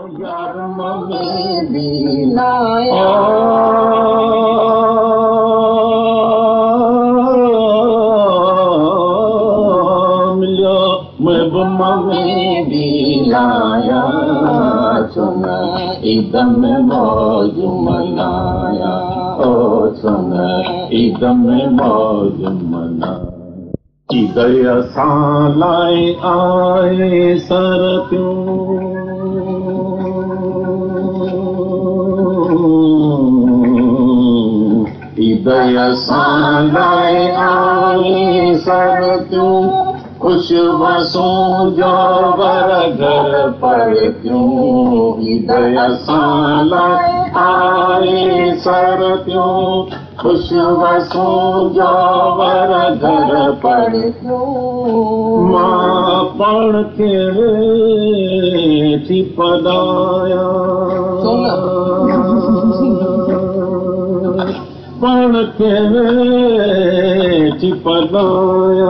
यार में दिलाया मिलियो महबूबा में दिलाया सुन ईद में मौज मनाया ओ सुन ईद में मौज मनाया ईद असां लाइ आए सर ईद असां लाइ आए सर खुश बसों जो वर घर पर क्यों ईद असां लाइ आए सर खुश बसों जो वर घर पर मां पण के थी पदाया पण के थी पदाया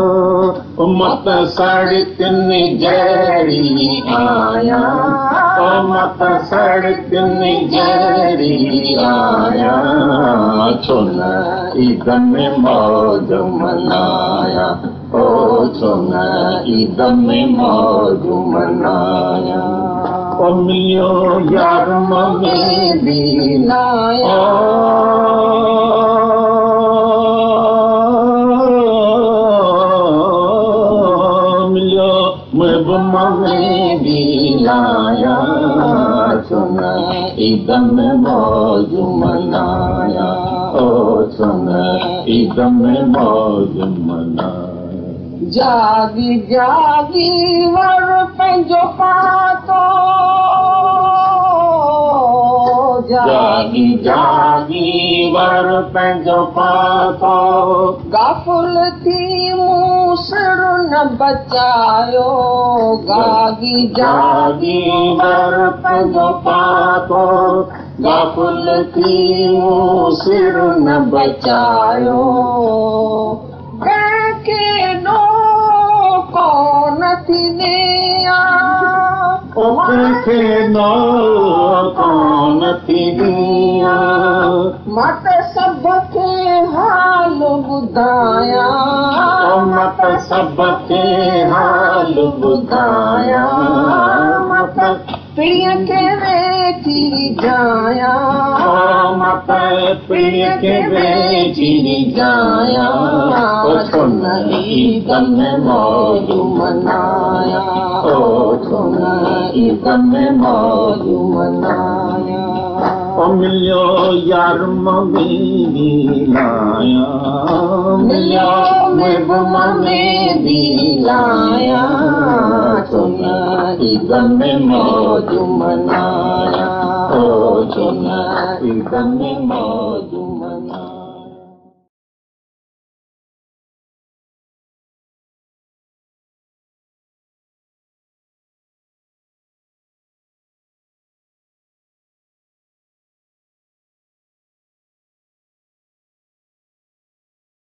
मत सड़कन जरी आया मत सड़कन जरी आया सुन ईद में मौज मनाया ओ सुन ईद में मौज मनाया ओ मिलियो यार में दिलाया महबूबा में दिलाया सुन ईद में मौज मनाया ओ सुन ईद में मौज मनाया जागी जागी वर पंहिंजो पातो जागी जागी वर पंहिंजो पातो गाफुल थी मूं सिर न बचायो जागी जागी वर पंहिंजो पातो गाफुल थी मूं सिर न बचायो कंहिंखे नो कोन थी ॾियां कंहिंखे नो कोन थी ॾियां मां त सभ खे हाल ॿुधायां मां त सभ खे हाल ॿुधायां मां त पीउ खे वेठी जायां मां त पीउ खे वेठी जायां सुन ईद में मौज मनाया ओ सुन ईद में मौज मनाया ओ मिलियो यार में दिलाया मिलियो महबूबा में दिलाया सुन ईद में मौज मनाया ओ सुन ईद में मौज